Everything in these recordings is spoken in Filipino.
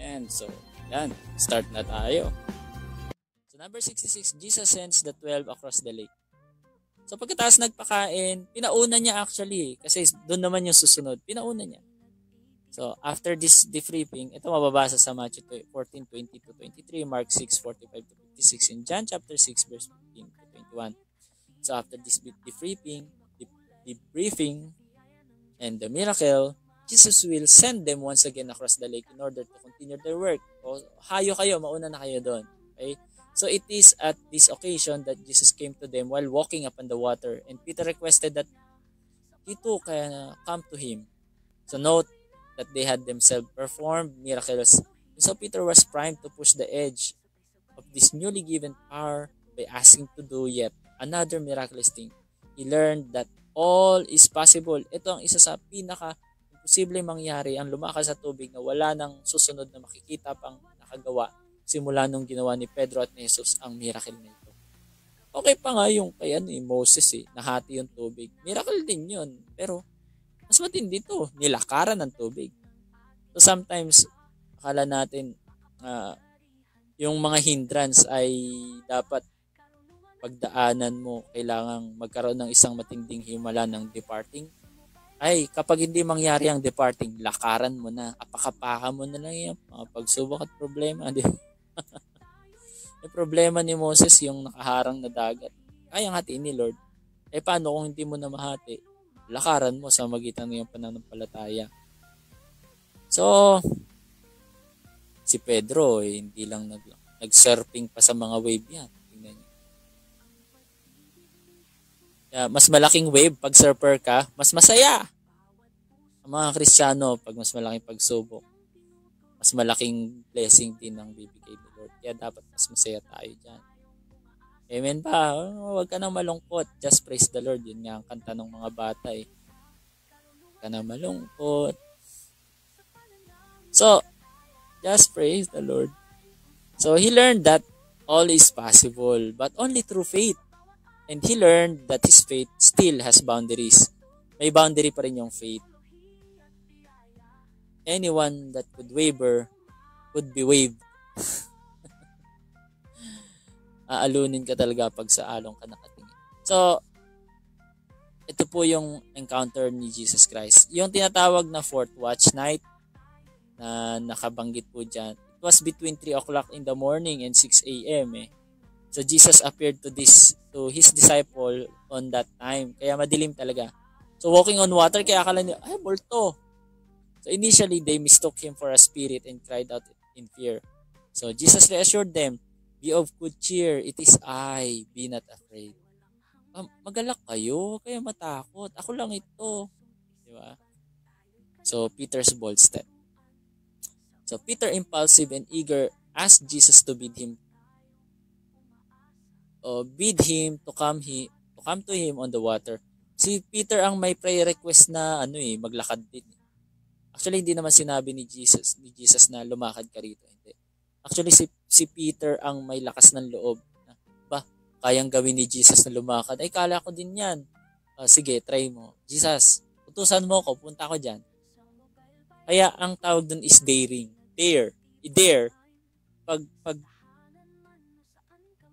And so, yan. Start na tayo. So, number 66, Jesus sends the 12 across the lake. So, pagkatapos nagpakain, pinauna niya actually. Kasi doon naman yung susunod. Pinauna niya. So, after this debriefing, ito mababasa sa Matthew 14:20-23, Mark 6:45-56, and John chapter 6, verse 15-21. So, after this debriefing, and the miracle, Jesus will send them once again across the lake in order to continue their work. O, hayo kayo, mauna na kayo doon. Okay? So, it is at this occasion that Jesus came to them while walking upon the water, and Peter requested that he too can come to him. So, note that they had themselves performed miracles. So Peter was primed to push the edge of this newly given power by asking to do yet another miraculous thing. He learned that all is possible. Ito ang isa sa pinaka-imposible mangyari, ang lumakas sa tubig na wala nang susunod na makikita pang nakagawa simula nung ginawa ni Pedro at ni Jesus ang miracle na ito. Okay pa nga yung kay Moses nahati yung tubig. Miracle din yun. Pero mas matindi to, nilakaran ng tubig. So sometimes, akala natin yung mga hindrance ay dapat pagdaanan mo, kailangang magkaroon ng isang matinding himala ng departing. Ay, kapag hindi mangyari ang departing, lakaran mo na, apakapakan mo na lang yung mga pagsubok at problema. May problema ni Moses yung nakaharang na dagat. Kayang hatiin ni Lord. Paano kung hindi mo na mahati? Lakaran mo sa magitan ng iyong pananampalataya. So, si Pedro, hindi lang nag-surfing pa sa mga wave yan. Tingnan niyo. Mas malaking wave pag surfer ka, mas masaya. Ang mga Kristiyano, pag mas malaking pagsubok, mas malaking blessing din ang bibigay ni Lord. Kaya dapat mas masaya tayo dyan. Amen ba? Huwag ka nang malungkot. Just praise the Lord. Yun nga ang kanta ng mga bata Huwag ka nang malungkot. So, just praise the Lord. So, he learned that all is possible, but only through faith. And he learned that his faith still has boundaries. May boundary pa rin yung faith. Anyone that could waver could be waved. Aalunin ka talaga pag sa along ka nakatingin. So, ito po yung encounter ni Jesus Christ. Yung tinatawag na fourth watch night na nakabanggit po dyan. It was between 3 o'clock in the morning and 6 a.m. So, Jesus appeared to his disciple on that time. Kaya madilim talaga. So, walking on water, kaya akala niyo, ay, multo. So, initially, they mistook him for a spirit and cried out in fear. So, Jesus reassured them, be of good cheer, it is I, be not afraid. Magalak kayo, kaya matakot. Ako lang ito. Diba? So, Peter's bold step. So, Peter, impulsive and eager, asked Jesus to bid him to come to him on the water. Si Peter ang may prayer request na maglakad din. Actually, hindi naman sinabi ni Jesus na lumakad ka rito. Hindi. Actually, si Peter ang may lakas ng loob. Kayang gawin ni Jesus na lumakad. Ay, kala ko din yan. Sige, try mo. Jesus, utusan mo ko, punta ko dyan. Kaya ang tawag dun is daring. Dare. Pag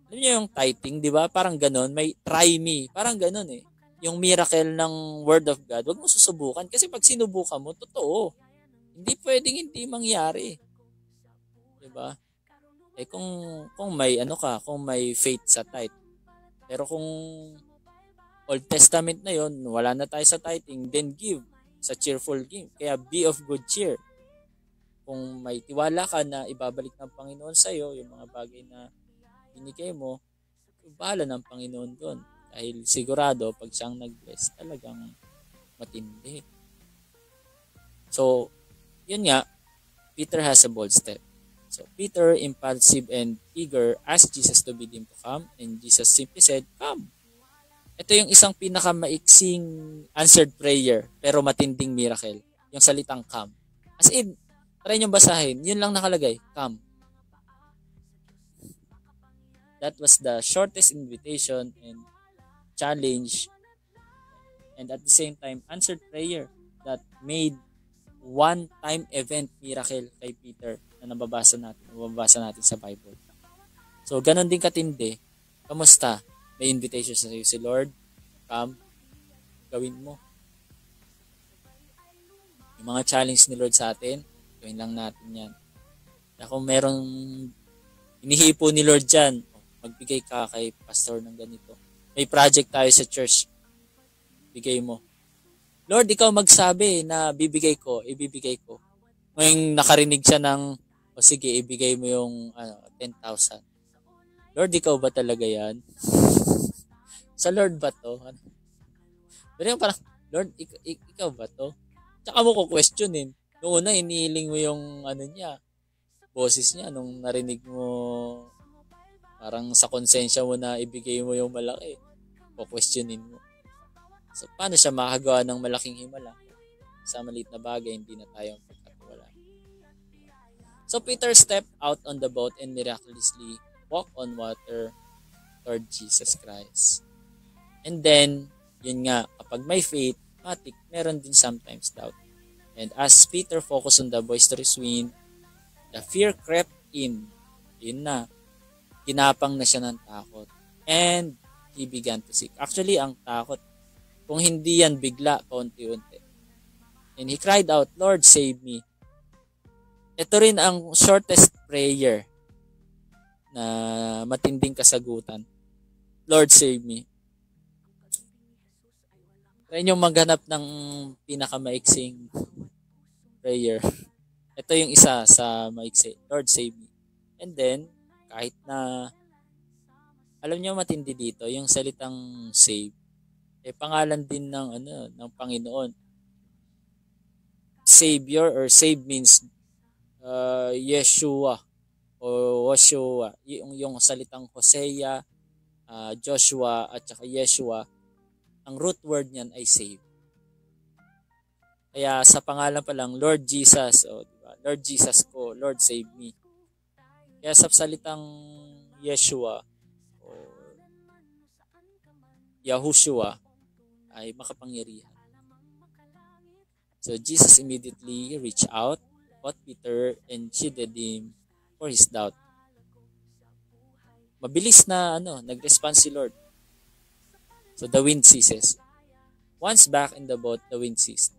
alam niyo yung tithing, di ba? Parang ganun. May try me. Parang ganun Yung miracle ng Word of God, huwag mo susubukan. Kasi pag sinubukan mo, totoo. Hindi pwedeng hindi mangyari. Di ba? Kung may kung may faith sa tithe. Pero kung Old Testament na yon, wala na tayo sa tithing, then give sa cheerful give. Kaya be of good cheer. Kung may tiwala ka na ibabalik ng Panginoon sa iyo yung mga bagay na binigay mo, bahala ng Panginoon doon. Dahil sigurado pag siyang nag-bless, talagang matindi. So, yun nga, Peter has a bold step. So, Peter, impulsive and eager, asked Jesus to bid him to come, and Jesus simply said, come. Ito yung isang pinakamaiksing answered prayer, pero matinding miracle. Yung salitang come. As in, try nyo basahin, yun lang nakalagay, come. That was the shortest invitation and challenge, and at the same time, answered prayer that made one-time event miracle kay Peter na nababasa natin sa Bible. So, ganun din katindi. Kamusta? May invitation sa iyo si Lord. Come, gawin mo. Yung mga challenge ni Lord sa atin, gawin lang natin yan. Kaya kung merong inihipo ni Lord dyan, magbigay ka kay pastor ng ganito. May project tayo sa church, bigay mo. Lord, ikaw magsabi na ibibigay ko. Ngayong nakarinig siya ng, sige, ibigay mo yung 10,000. Lord, ikaw ba talaga yan? Sa Lord ba to? Pero yung parang, Lord, ikaw ba to? Tsaka mo ko questionin. Noong una, inihiling mo yung niya, boses niya, nung narinig mo, parang sa konsensya mo na ibigay mo yung malaki, questionin mo. So, paano siya makagawa ng malaking himala? Sa maliit na bagay, hindi na tayo pagkatiwala. So, Peter stepped out on the boat and miraculously walked on water toward Jesus Christ. And then, yun nga, kapag may faith, meron din sometimes doubt. And as Peter focused on the boisterous wind, the fear crept in. Yun na, ginapang na siya ng takot. And he began to seek. Actually, ang takot, kung hindi yan bigla, kaunti-unti. And he cried out, Lord, save me. Ito rin ang shortest prayer na matinding kasagutan. Lord, save me. Try nyo maghanap ng pinakamaiksing prayer. Ito yung isa sa maiksi. Lord, save me. And then, kahit na, alam nyo matindi dito, yung salitang save, pangalan din ng Panginoon. Savior or save means Yeshua o Joshua. Yung salitang Hosea, Joshua at saka Yeshua, ang root word niyan ay save. Kaya sa pangalan pa lang, Lord Jesus, diba? Lord Jesus ko, Lord save me. Kaya sa salitang Yeshua o Yahushua ay makapangyarihan. So Jesus immediately reached out, caught Peter, and chided him for his doubt. Mabilis na nag-respond si Lord. So the wind ceases. Once back in the boat, the wind ceased.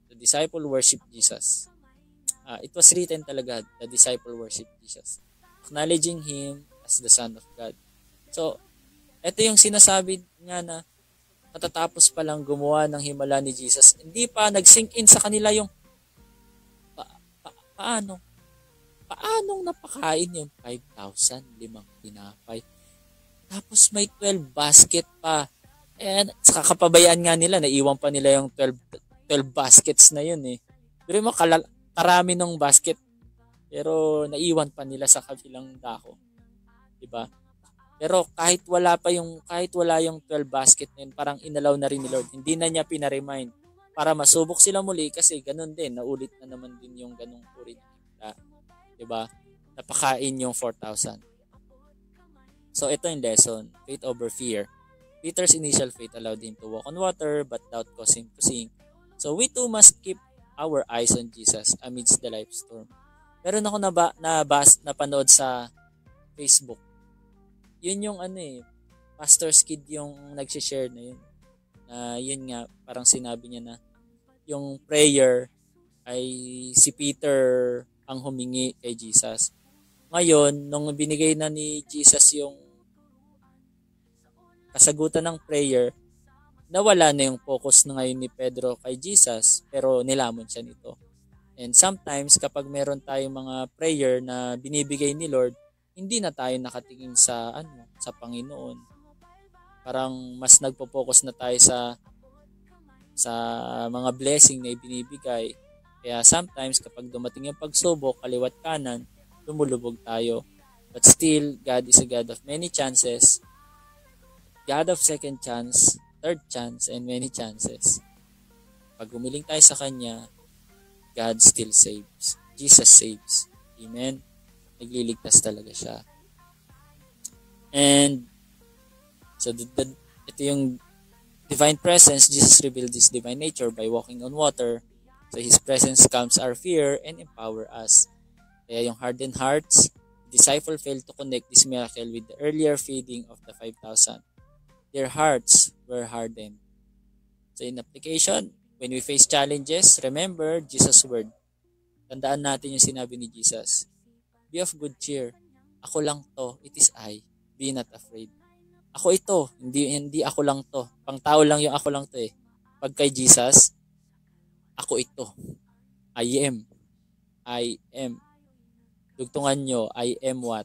The disciple worshiped Jesus. It was written talaga, the disciple worshiped Jesus, acknowledging Him as the Son of God. So, ito yung sinasabi nga na matatapos pa lang gumawa ng himala ni Jesus, hindi pa nag-sink in sa kanila yung paanong napakain yung 5,000 tinapay. Tapos may 12 basket pa. And sa kapabayaan nga nila, naiwan pa nila yung 12 baskets na yun eh. Pero mo karami ng basket. Pero naiwan pa nila sa kabilang dako. Diba? Pero kahit wala yung 12 basket na yun, parang inalaw na rin ni Lord. Hindi na niya pinaremind para masubok sila muli kasi ganun din. Naulit na naman din yung ganung uri na diba? Napakain yung 4,000. So ito yung lesson. Faith over fear. Peter's initial faith allowed him to walk on water, but doubt caused him to sink. So we too must keep our eyes on Jesus amidst the life storm. Meron ako napanood sa Facebook. Yun yung Pastor's Kid yung nag-share na yun. Yun nga, parang sinabi niya na yung prayer ay si Peter ang humingi kay Jesus. Ngayon, nung binigay na ni Jesus yung kasagutan ng prayer, nawala na yung focus na ngayon ni Pedro kay Jesus, pero nilamon siya nito. And sometimes, kapag meron tayong mga prayer na binibigay ni Lord, hindi na tayo nakatingin sa Panginoon. Parang mas nagpo-focus na tayo sa mga blessing na ibinibigay. Kaya sometimes, kapag dumating yung pagsubok, kaliwat kanan, lumulubog tayo. But still, God is a God of many chances. God of second chance, third chance, and many chances. Pag gumiling tayo sa Kanya, God still saves. Jesus saves. Amen? Nagliligtas talaga siya. And, so ito yung divine presence. Jesus revealed His divine nature by walking on water. So His presence calms our fear and empower us. Kaya yung hardened hearts, disciple failed to connect this miracle with the earlier feeding of the 5,000. Their hearts were hardened. So in application, when we face challenges, remember Jesus' word. Tandaan natin yung sinabi ni Jesus. Be of good cheer. Ako lang to. It is I. Be not afraid. Ako ito. Hindi ako lang to. Pang tao lang yung ako lang to eh. Pag kay Jesus, ako ito. I am. I am. Dugtungan nyo, I am what?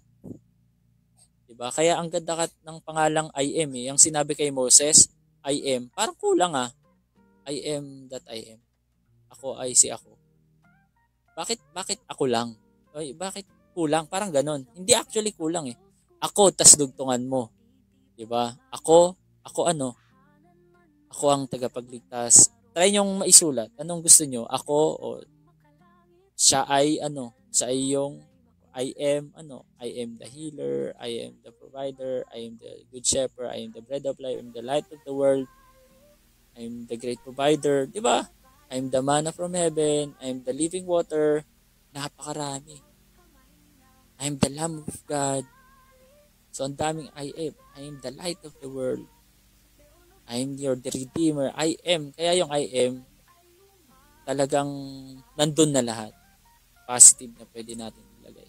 Diba? Kaya ang ganda ng pangalang I am eh. Yung sinabi kay Moses, I am. Parang kulang ah. I am that I am. Ako ay si ako. Bakit ako lang? Ay, bakit kulang? Parang ganon. Hindi actually kulang eh. Ako, tas dugtungan mo. Diba? Ako ano? Ako ang tagapagligtas. Try nyong maisulat. Anong gusto nyo? Ako o siya ay ano? Siya ay yung I am ano? I am the healer. I am the provider. I am the good shepherd. I am the bread of life. I am the light of the world. I am the great provider. Diba? I am the manna from heaven. I am the living water. Napakarami. I am the Lamb of God. So, ang daming I am. I am the light of the world. I am the Redeemer. I am. Kaya yung I am, talagang nandun na lahat. Positive na pwede natin ilagay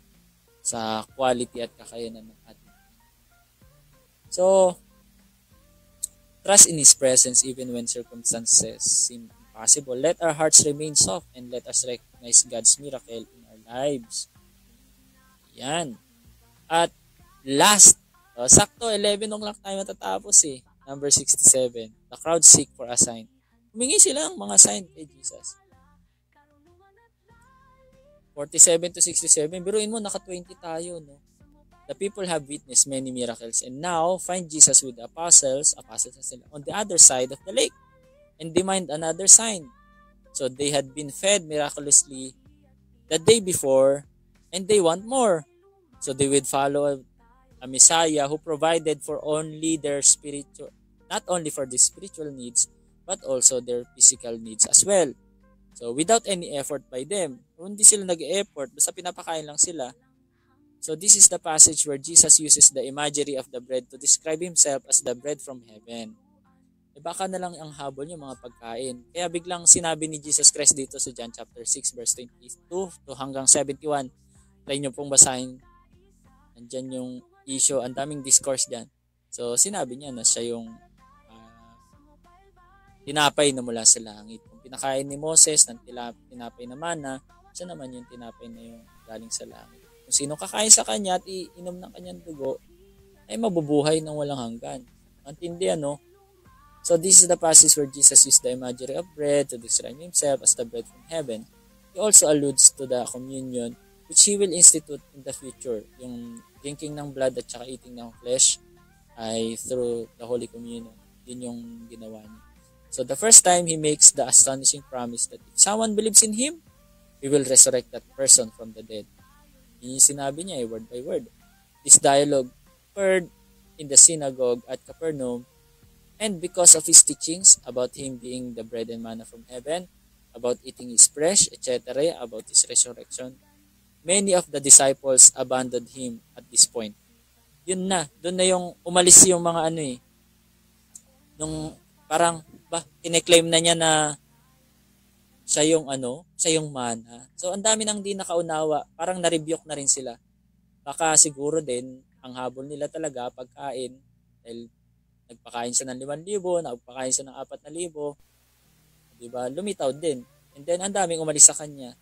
sa quality at kakayanan ng ating. So, trust in His presence even when circumstances seem impossible. Let our hearts remain soft and let us recognize God's miracle in our lives. Yan. At last, sakto 11 o'clock tayo matatapos eh. Number 67. The crowd seek for a sign. Humingi sila ng mga sign kay Jesus. 47 to 67. Biruin mo, naka-20 tayo, no? The people have witnessed many miracles and now find Jesus with the apostles na sila, on the other side of the lake and demand another sign. So they had been fed miraculously the day before and they want more. So they would follow a Messiah who provided for only their spiritual, not only for the spiritual needs, but also their physical needs as well. So without any effort by them, hindi sila nag-effort, basta pinapakain lang sila. So this is the passage where Jesus uses the imagery of the bread to describe Himself as the bread from heaven. E baka na lang ang habol niya mga pagkain. Kaya biglang sinabi ni Jesus Christ dito sa John chapter 6 verse 22 to hanggang 71. Try nyo pong basahin. Nandyan yung issue, ang daming discourse dyan. So sinabi niya na siya yung tinapay na mula sa langit. Kung pinakain ni Moses ng tinapay na mana, siya naman yung tinapay na yung galing sa langit. Kung sino kakain sa kanya at iinom ng kanyang dugo, ay mabubuhay ng walang hanggan. Antindi ano? So this is the passage where Jesus used the imagery of bread to describe Himself as the bread from heaven. He also alludes to the communion which He will institute in the future. Yung drinking ng blood at saka eating ng flesh ay through the Holy Communion. Yun yung ginawa niya. So the first time He makes the astonishing promise that if someone believes in Him, He will resurrect that person from the dead. Yun yung sinabi niya word by word. This dialogue occurred in the synagogue at Capernaum, and because of His teachings about Him being the bread and manna from heaven, about eating His flesh, etc., about His resurrection, many of the disciples abandoned Him at this point. Yun na, doon na yung umalis yung mga ano eh. Nung parang, kine-claim na niya na siya yung mana. So, ang dami nang di nakaunawa. Parang na-rebuke na rin sila. Baka siguro din, ang habol nila talaga, pagkain. Dahil nagpakain siya ng 5,000, nagpakain siya ng 4,000. Diba? Lumitaw din. And then, ang daming umalis sa kanya.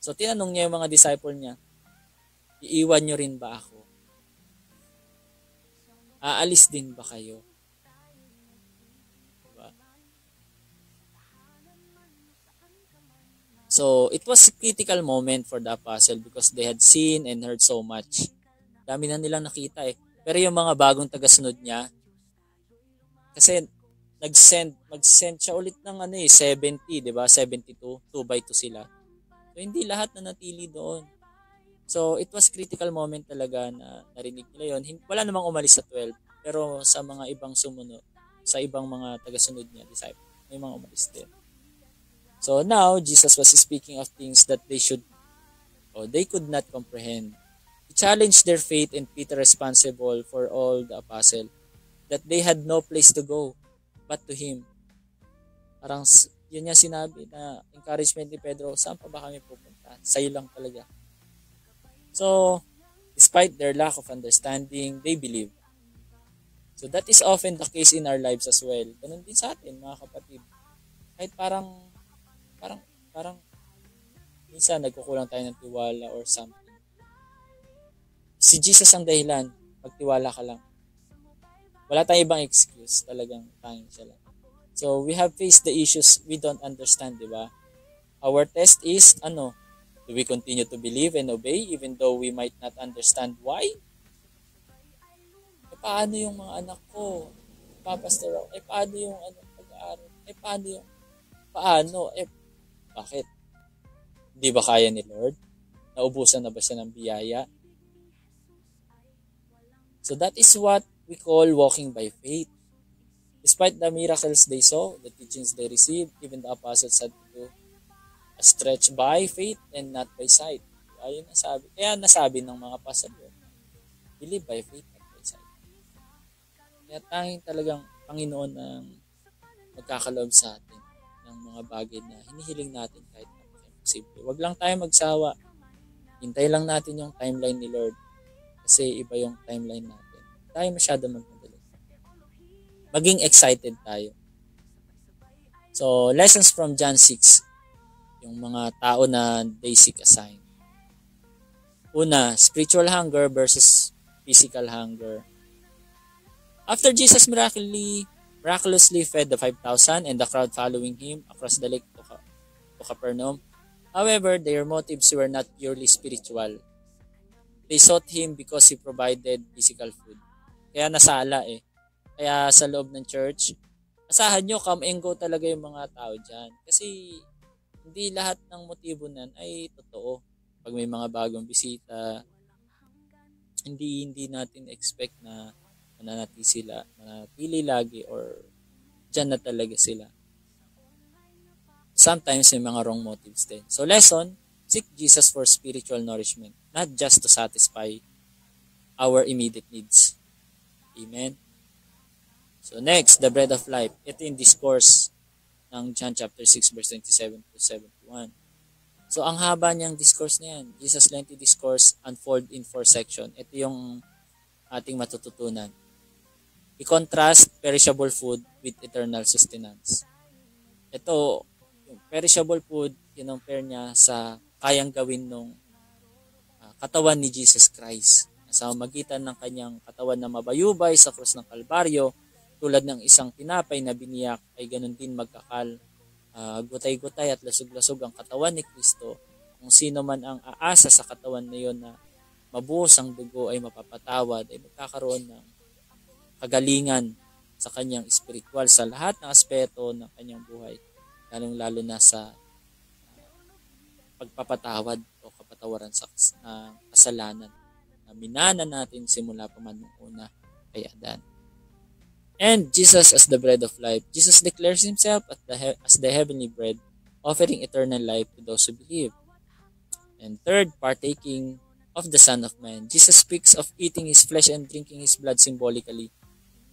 So, tinanong niya yung mga disciple niya, iiwan nyo rin ba ako? Aalis din ba kayo? So, it was a critical moment for the apostle because they had seen and heard so much. Dami na nilang nakita eh. Pero yung mga bagong tagasunod niya, kasi mag-send siya ulit ng 70, di ba? 72, 2 by 2 sila. So, hindi lahat na natili doon. So, it was critical moment talaga na narinig nila yun. Wala namang umalis sa 12, pero sa mga ibang sumunod, sa ibang mga tagasunod niya, disciple, may mga umalis din. So now, Jesus was speaking of things that they could not comprehend. He challenged their faith and Peter responsible for all the apostle that they had no place to go but to Him. Parang yun niya sinabi na encouragement ni Pedro, saan pa ba kami pupunta? Sa'yo lang talaga. So, despite their lack of understanding, they believe. So that is often the case in our lives as well. Ganun din sa atin, mga kapatid. Kahit parang minsan nagkukulang tayo ng tiwala or something. Si Jesus ang dahilan. Magtiwala ka lang. Wala tayong ibang excuse. Talagang tanging siya lang. So, we have faced the issues we don't understand, di ba? Our test is, do we continue to believe and obey even though we might not understand why? Paano yung mga anak ko? Papastor ako. Paano yung pag-aaral? Paano? Bakit? Di ba kaya ni Lord? Naubusan na ba siya ng biyaya? So that is what we call walking by faith. Despite the miracles they saw, the teachings they received, even the apostles had to do a stretch by faith and not by sight. Ayun nasabi. Kaya nasabi ng mga apostles, believe by faith, not by sight. Kaya tanging talagang Panginoon ang magkakaloob sa atin ng mga bagay na hinihiling natin kahit napaka-imposible. Huwag lang tayo magsawa. Hintay lang natin yung timeline ni Lord kasi iba yung timeline natin. Tayo masyado magmadali. Maging excited tayo. So, lessons from John 6. Yung mga tao na they seek a sign. Una, spiritual hunger versus physical hunger. After Jesus miraculously fed the 5,000 and the crowd following Him across the lake to Capernaum, however, their motives were not purely spiritual. They sought Him because He provided physical food. Kaya nasala Kaya sa loob ng church, asahan nyo, come and go talaga yung mga tao dyan. Kasi hindi lahat ng motibo nan ay totoo. Pag may mga bagong bisita, hindi natin expect na manatili lagi or dyan na talaga sila. Sometimes may mga wrong motives din. So lesson, seek Jesus for spiritual nourishment, not just to satisfy our immediate needs. Amen. So next, the bread of life. Ito yung discourse ng John chapter 6 verse 27 to 71. So ang haba niyang discourse niyan. Jesus' lengthy discourse unfold in 4 sections. Ito yung ating matututunan. I-contrast perishable food with eternal sustenance. Ito, yung perishable food, kinompare niya sa kayang gawin ng katawan ni Jesus Christ. Sa magitan ng kanyang katawan na mabayubay sa krus ng Kalbaryo, tulad ng isang tinapay na biniyak ay ganun din magkakal, gutay-gutay at lasog-lasog ang katawan ni Kristo. Kung sino man ang aasa sa katawan na yon na mabuhos ang dugo ay mapapatawad, ay magkakaroon ng kagalingan sa kanyang spiritual sa lahat ng aspeto ng kanyang buhay, lalong-lalo na sa pagpapatawad o kapatawaran sa kasalanan na minana natin simula pa man nung una kay Adan. And Jesus as the bread of life. Jesus declares Himself as the heavenly bread, offering eternal life to those who believe. And third, partaking of the Son of Man. Jesus speaks of eating His flesh and drinking His blood symbolically,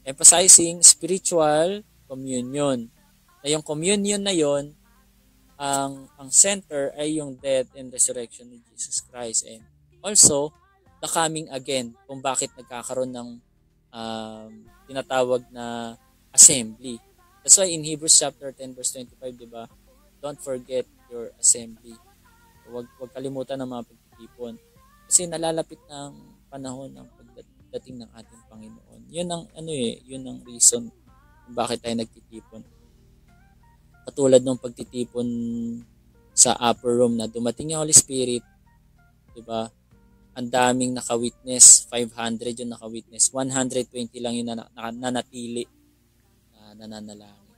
emphasizing spiritual communion. Na yung communion na yon, ang center ay yung death and resurrection ni Jesus Christ. And also, the coming again, kung bakit nagkakaroon ng tinatawag na assembly. That's why in Hebrews chapter 10 verse 25, di ba? Don't forget your assembly. Huwag kalimutan ng mga pagtitipon. Kasi nalalapit ng panahon ng pagdating ng ating Panginoon. Yun ang yun ang reason kung bakit tayo nagtitipon. Katulad ng pagtitipon sa upper room na dumating yung Holy Spirit, di ba? Ang daming naka-witness, 500 yung naka-witness, 120 lang yung nanatili na nananalangin.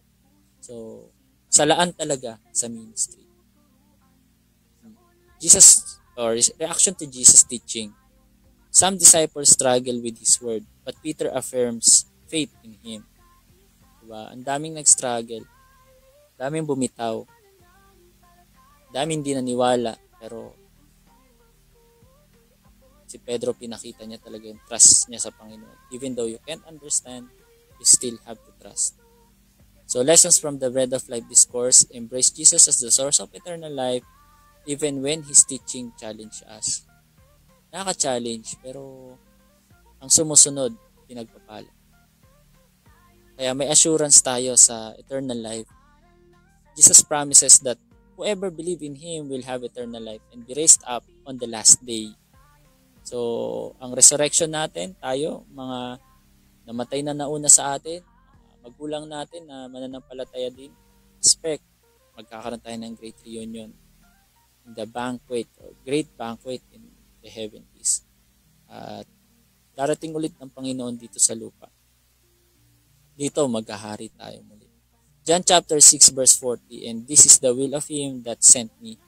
So, salaan talaga sa ministry. Reaction to Jesus' teaching. Some disciples struggle with His word, but Peter affirms faith in Him. Diba? Ang daming nag-struggle, daming bumitaw. Dami hindi naniwala, pero si Pedro pinakita niya talaga yung trust niya sa Panginoon. Even though you can't understand, you still have to trust. So lessons from the Bread of Life discourse: embrace Jesus as the source of eternal life even when His teaching challenge us. Nakaka-challenge, pero ang sumusunod, pinagpapala. Kaya may assurance tayo sa eternal life. Jesus promises that whoever believe in Him will have eternal life and be raised up on the last day. So, ang resurrection natin, tayo, mga namatay na nauna sa atin, magulang natin na mananampalataya din, expect magkakaroon tayo ng great reunion in the banquet or great banquet in the heavenlies. At darating ulit ng Panginoon dito sa lupa. Dito maghahari tayo muli. John chapter 6 verse 40, and this is the will of Him that sent me,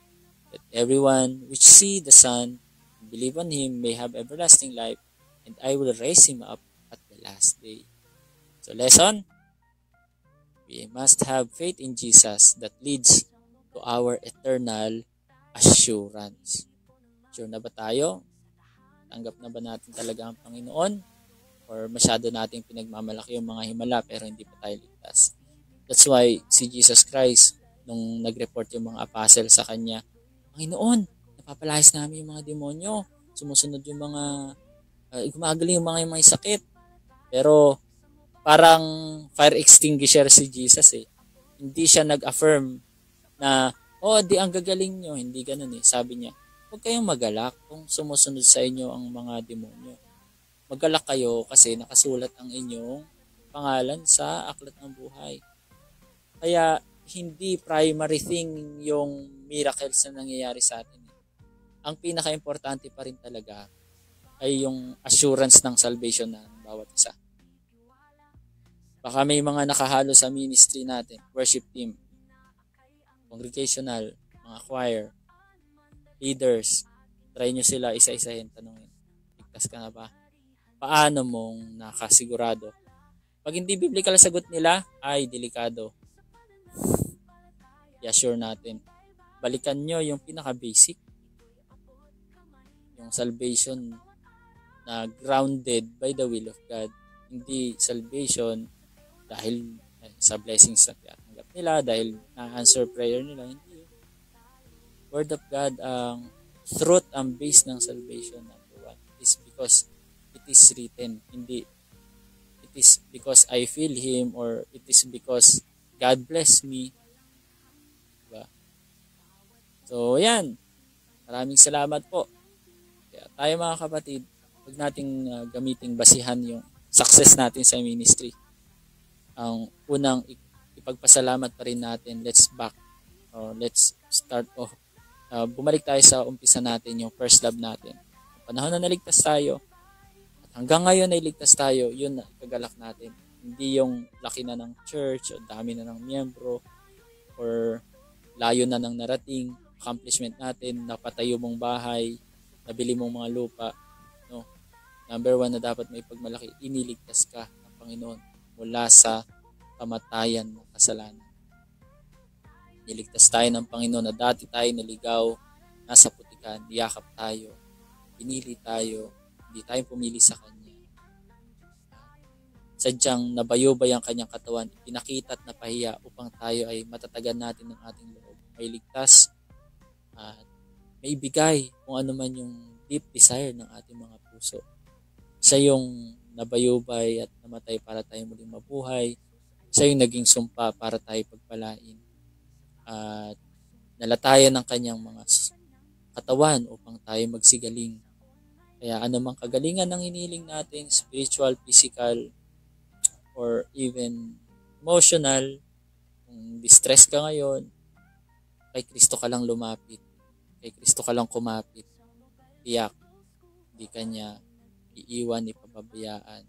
that everyone which see the Son and believe on Him may have everlasting life, and I will raise him up at the last day. So lesson, we must have faith in Jesus that leads to our eternal assurance. Sure na ba tayo? Tanggap na ba natin talaga ang Panginoon? Or masyado nating pinagmamalaki yung mga himala pero hindi pa tayo ligtas? That's why si Jesus Christ, nung nag-report yung mga apostle sa Kanya, Panginoon, napapalayas namin yung mga demonyo. Sumusunod yung mga, gumagaling yung mga may sakit. Pero parang fire extinguisher si Jesus eh. Hindi siya nag-affirm na, di ang gagaling nyo. Hindi ganun eh. Sabi niya, huwag kayong magalak kung sumusunod sa inyo ang mga demonyo. Magalak kayo kasi nakasulat ang inyong pangalan sa aklat ng buhay. Kaya hindi primary thing yung miracles na nangyayari sa atin. Ang pinaka-importante pa rin talaga ay yung assurance ng salvation ng bawat isa. Baka may mga nakahalo sa ministry natin, worship team, congregational, mga choir, leaders, try nyo sila isa-isahin, tanongin, ligtas ka na ba? Paano mong nakasigurado? Pag hindi biblical sagot nila, ay delikado. I-assure natin. Balikan nyo yung pinaka-basic. Yung salvation na grounded by the will of God. Hindi salvation dahil sa blessings na tinatanggap nila, dahil na-answer prayer nila. Hindi. Word of God, ang truth ang base ng salvation, number one, is because it is written. Hindi it is because I feel Him or it is because God bless me. Diba? So, yan. Maraming salamat po. Kaya tayo mga kapatid, huwag nating gamiting basihan yung success natin sa ministry. Ang unang ipagpasalamat pa rin natin, let's start off. Bumalik tayo sa umpisa natin, yung first love natin. Panahon na naligtas tayo, hanggang ngayon ay ligtas tayo, yun na kagalak natin. Hindi yung laki na ng church, o dami na ng miyembro, or layo na ng narating, accomplishment natin, napatayo mong bahay, nabili mong mga lupa. No? Number one na dapat may pagmalaki, iniligtas ka ng Panginoon mula sa kamatayan ng kasalanan. Niligtas tayo ng Panginoon na dati tayo naligaw, nasa putikan, niyakap tayo, pinili tayo, hindi tayo pumili sa Kanya. Sadyang nabayubay ang Kanyang katawan, pinakita at napahiya upang tayo ay matatagan natin ng ating loob. May ligtas at may bigay kung ano man yung deep desire ng ating mga puso. Siya yung nabayubay at namatay para tayo muling mabuhay. Siya yung naging sumpa para tayo pagpalain. At nalatayan ng Kanyang mga katawan upang tayo magsigaling. Kaya anumang kagalingan ng hinihiling natin, spiritual, physical, or even emotional, kung distress ka ngayon, kay Kristo ka lang lumapit. Kay Kristo ka lang kumapit. Tiyak, hindi ka niya iiwan, ipababayaan.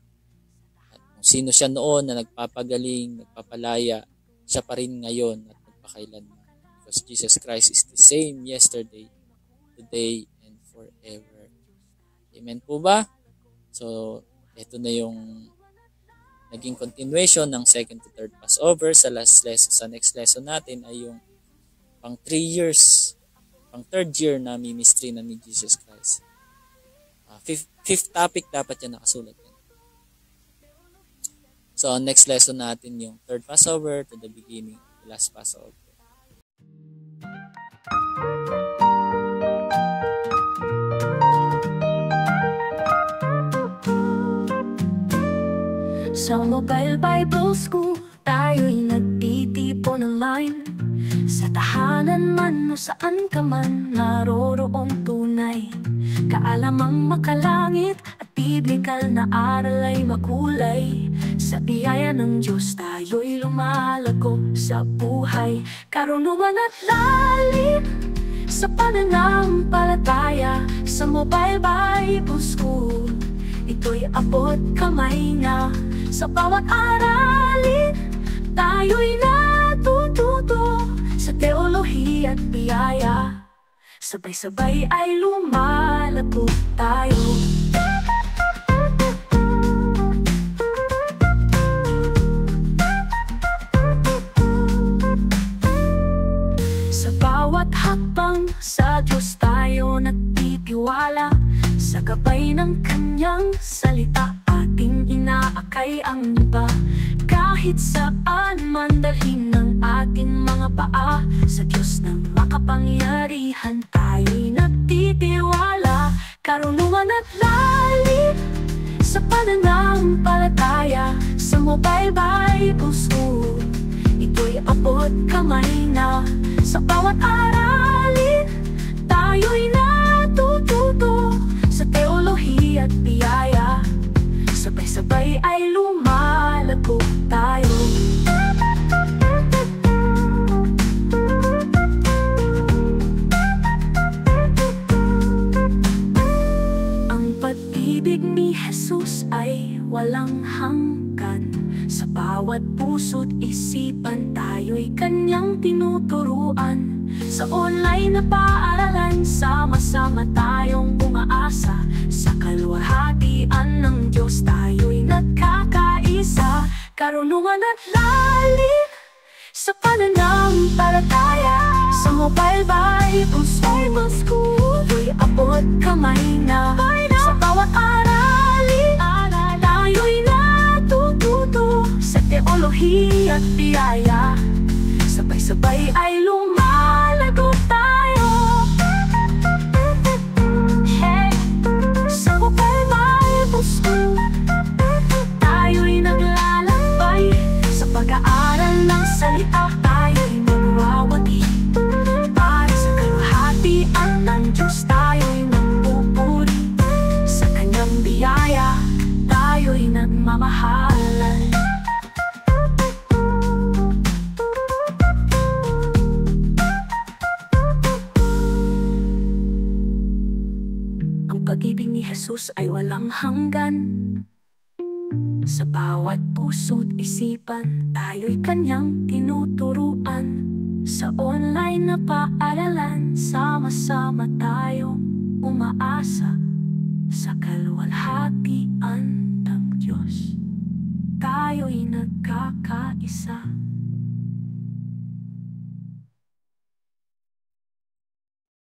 At kung sino siya noon na nagpapagaling, nagpapalaya, siya pa rin ngayon at magpakailanman. Because Jesus Christ is the same yesterday, today, and forever. Amen po ba? So, ito na yung naging continuation ng second to third Passover. Sa next lesson natin ay yung pang 3 years pang third year na ministry na ni Jesus Christ. Fifth topic dapat yan nakasulat yan. So, next lesson natin yung third Passover to the beginning of the last Passover. Sa Mobile Bible School, tayo'y nagtitipon online. Sa tahanan man o saan ka man, naroroong tunay kaalamang makalangit at biblikal na aral ay makulay. Sa biyaya ng Diyos tayo'y lumalago sa buhay, karunungan at lalim sa pananampalataya. Sa Mobile Bible School, ito'y abot kamay na. Sa bawat aralin, tayo'y natututo sa teolohiya at biyaya. Sabay-sabay ay lumalago tayo. Sa bawat hakbang, sa Diyos tayo nagtitiwala. Sa gabay ng Kanyang salita, ating inaakay ang iba. Kahit saan man dalhin ng ating mga paa, sa Diyos na makapangyarihan tayo'y nagtitiwala. Karunungan at lalim sa pananampalataya. Sa Mobile Bible School, ito'y abot kamay na. Sa bawat aralin, tayo'y natututo sa teolohiya at biyaya. Sabay-sabay ay lumalago tayo. Ang pag-ibig ni Jesus ay walang hanggan. Sa bawat puso't isipan, tayo'y Kanyang tinuturuan. Sa online na paaralan, sama-sama tayong umaasa. Sa kaluwalhatian ng Diyos tayo'y nagkakaisa. Karunungan at lalim sa pananampalataya. Sa Mobile Bible School, ito'y abot kamay na. Sa bawat aralin, tayo'y natututo sa teolohiya at biyaya. Sabay-sabay ay lumalago tayo. Hey, sa Mobile Bible School, tayo'y naglalakbay. Sa pag-aaral ng salita, tayo'y magwawagi. Para sa kaluwalhatian ng Diyos, tayo'y magpupuri. Sa Kanyang biyaya, tayo'y nagmamahalan. Pag-ibig ni Jesus ay walang hanggan. Sa bawat puso't isipan, tayo'y Kanyang tinuturuan. Sa online na paaralan, sama-sama tayong umaasa. Sa kaluwalhatian ng Diyos, tayo'y nagkakaisa.